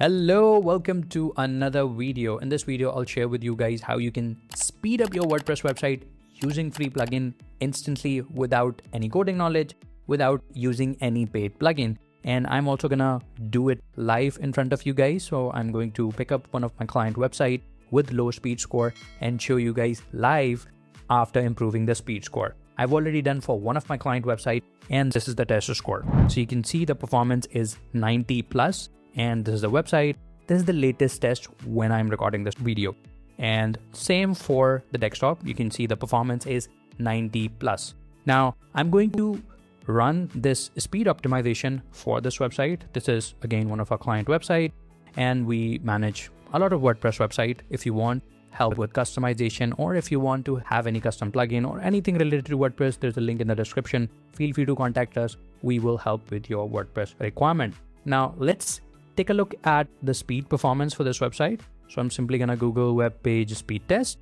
Hello, welcome to another video. In this video, I'll share with you guys how you can speed up your WordPress website using free plugin instantly without any coding knowledge, without using any paid plugin. And I'm also gonna do it live in front of you guys. So I'm going to pick up one of my client website with low speed score and show you guys live after improving the speed score. I've already done for one of my client website and this is the tester score. So you can see the performance is 90 plus. And this is the website. This is the latest test when I'm recording this video. And same for the desktop. You can see the performance is 90 plus. Now I'm going to run this speed optimization for this website. This is again one of our client website and we manage a lot of WordPress website. If you want help with customization or if you want to have any custom plugin or anything related to WordPress, there's a link in the description. Feel free to contact us. We will help with your WordPress requirement. Now let's take a look at the speed performance for this website. So I'm simply gonna Google web page speed test,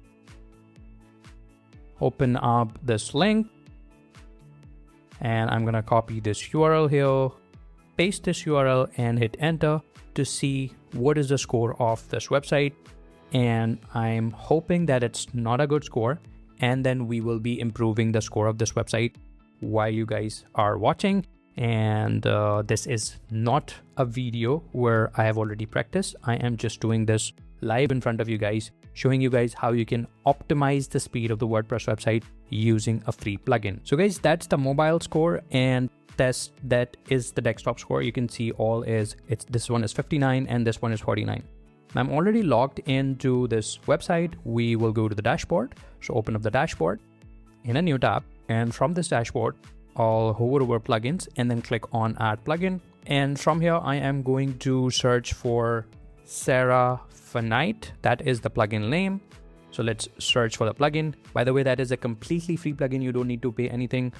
open up this link, and I'm gonna copy this URL here, paste this URL and hit enter to see what is the score of this website. And I'm hoping that it's not a good score. And then we will be improving the score of this website while you guys are watching. And this is not a video where I have already practiced. I am just doing this live in front of you guys, showing you guys how you can optimize the speed of the WordPress website using a free plugin. So guys, that's the mobile score and that is the desktop score. You can see this one is 59 and this one is 49. I'm already logged into this website. We will go to the dashboard. So open up the dashboard in a new tab. And from this dashboard, I'll hover over plugins and then click on add plugin. And from here, I am going to search for Seraphonite. That is the plugin name. So let's search for the plugin. By the way, that is a completely free plugin. You don't need to pay anything.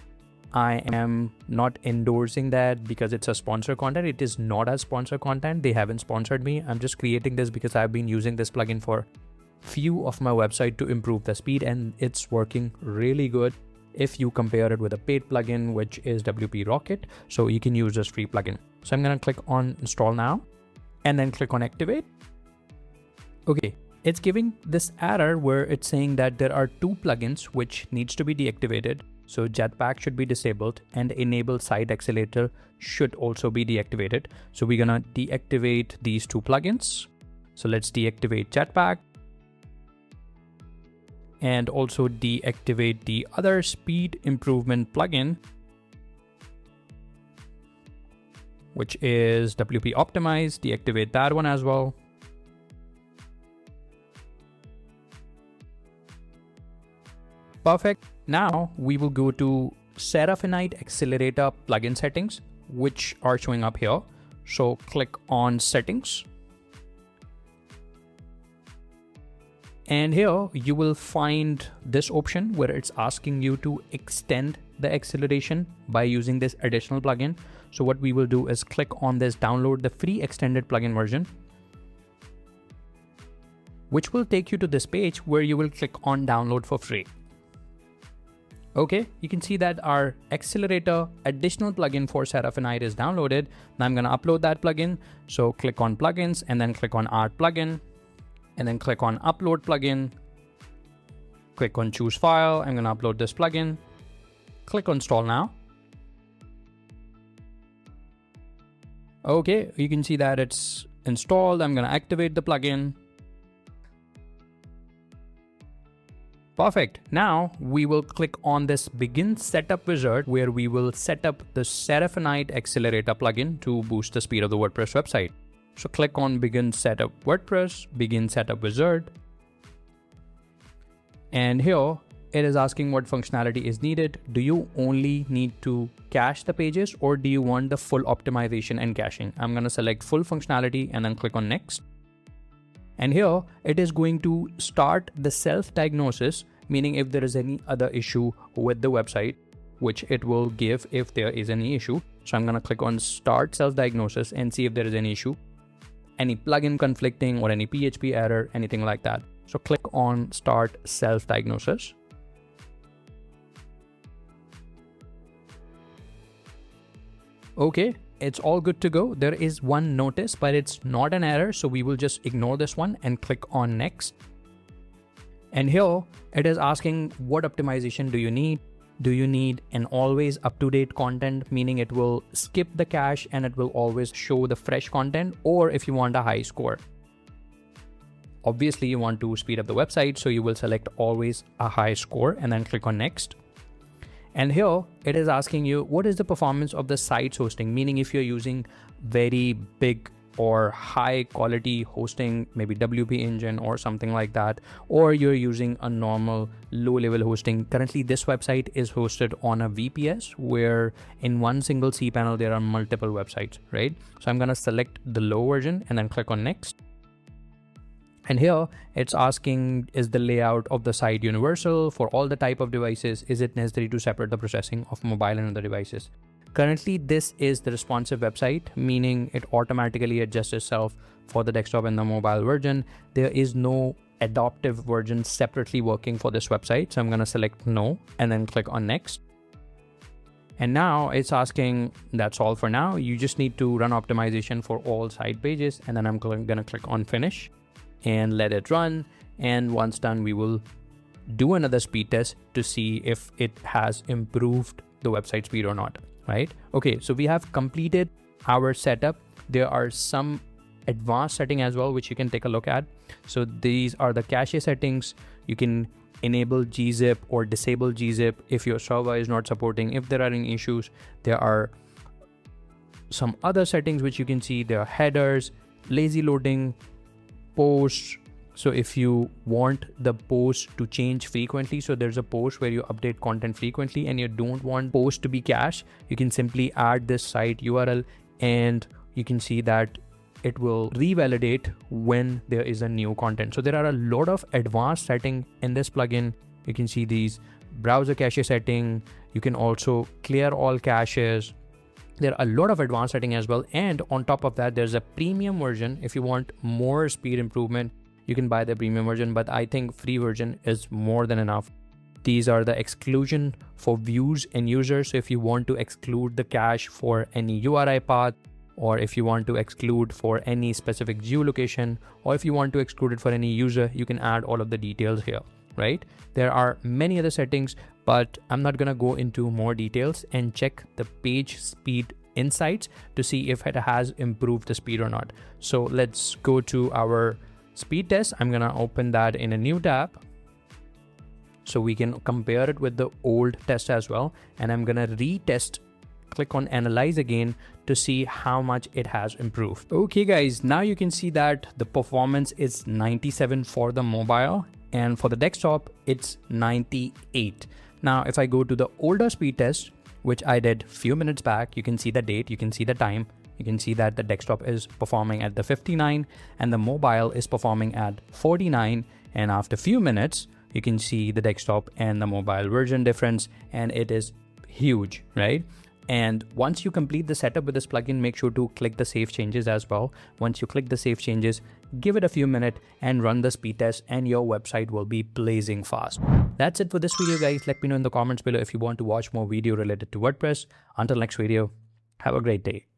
I am not endorsing that because it's a sponsored content. It is not a sponsored content. They haven't sponsored me. I'm just creating this because I've been using this plugin for few of my website to improve the speed and it's working really good. If you compare it with a paid plugin, which is WP Rocket, so you can use this free plugin. So I'm going to click on install now and then click on activate. Okay, it's giving this error where it's saying that there are two plugins which needs to be deactivated. So Jetpack should be disabled and enable site accelerator should also be deactivated. So we're going to deactivate these two plugins. So let's deactivate Jetpack. And also deactivate the other speed improvement plugin, which is WP Optimize. Deactivate that one as well. Perfect. Now we will go to Seraphonite Accelerator plugin settings, which are showing up here. So click on settings. And here you will find this option where it's asking you to extend the acceleration by using this additional plugin. So what we will do is click on this, download the free extended plugin version, which will take you to this page where you will click on download for free. Okay, you can see that our accelerator additional plugin for Seraphonite is downloaded. Now I'm going to upload that plugin. So click on plugins and then click on add plugin. And then click on upload plugin, click on choose file. I'm going to upload this plugin, click on install now. Okay, you can see that it's installed. I'm going to activate the plugin. Perfect. Now we will click on this begin setup wizard where we will set up the Seraphonite Accelerator plugin to boost the speed of the WordPress website. So click on begin setup WordPress, begin setup wizard. And here it is asking what functionality is needed. Do you only need to cache the pages or do you want the full optimization and caching? I'm going to select full functionality and then click on next. And here it is going to start the self-diagnosis, meaning if there is any other issue with the website, which it will give if there is any issue. So I'm going to click on start self-diagnosis and see if there is any issue, any plugin conflicting or any PHP error, anything like that. So click on start self-diagnosis. Okay, it's all good to go. There is one notice, but it's not an error. So we will just ignore this one and click on next. And here it is asking what optimization do you need? Do you need an always up-to-date content, meaning it will skip the cache and it will always show the fresh content, or if you want a high score? Obviously you want to speed up the website, so you will select always a high score and then click on next. And here it is asking you what is the performance of the site's hosting, meaning if you're using very big or high quality hosting, maybe WP Engine or something like that, or you're using a normal low level hosting. Currently this website is hosted on a VPS where in one single cPanel there are multiple websites, right? So I'm going to select the low version and then click on next. And here it's asking, is the layout of the site universal for all the type of devices? Is it necessary to separate the processing of mobile and other devices? Currently, this is the responsive website, meaning it automatically adjusts itself for the desktop and the mobile version. There is no adaptive version separately working for this website. So I'm going to select no and then click on next. And now it's asking, that's all for now. You just need to run optimization for all site pages. And then I'm going to click on finish and let it run. And once done, we will do another speed test to see if it has improved the website speed or not. Right? Okay, so we have completed our setup. There are some advanced settings as well, which you can take a look at. So these are the cache settings. You can enable gzip or disable gzip if your server is not supporting. If there are any issues, there are some other settings which you can see. There are headers, lazy loading, posts. So if you want the post to change frequently, so there's a post where you update content frequently and you don't want post to be cached, you can simply add this site URL and you can see that it will revalidate when there is a new content. So there are a lot of advanced settings in this plugin. You can see these browser cache setting. You can also clear all caches. There are a lot of advanced settings as well. And on top of that, there's a premium version. If you want more speed improvement, you can buy the premium version, but I think free version is more than enough. These are the exclusion for views and users. So if you want to exclude the cache for any URI path, or if you want to exclude for any specific geolocation, or if you want to exclude it for any user, you can add all of the details here, right? There are many other settings, but I'm not going to go into more details and check the page speed insights to see if it has improved the speed or not. So let's go to our speed test. I'm going to open that in a new tab so we can compare it with the old test as well. And I'm going to retest, click on analyze again to see how much it has improved. Okay guys, now you can see that the performance is 97 for the mobile and for the desktop it's 98. Now if I go to the older speed test, which I did few minutes back, you can see the date, you can see the time. You can see that the desktop is performing at the 59 and the mobile is performing at 49. And after a few minutes, you can see the desktop and the mobile version difference, and it is huge, right? And once you complete the setup with this plugin, make sure to click the save changes as well. Once you click the save changes, give it a few minutes and run the speed test and your website will be blazing fast. That's it for this video guys. Let me know in the comments below if you want to watch more video related to WordPress. Until next video, have a great day.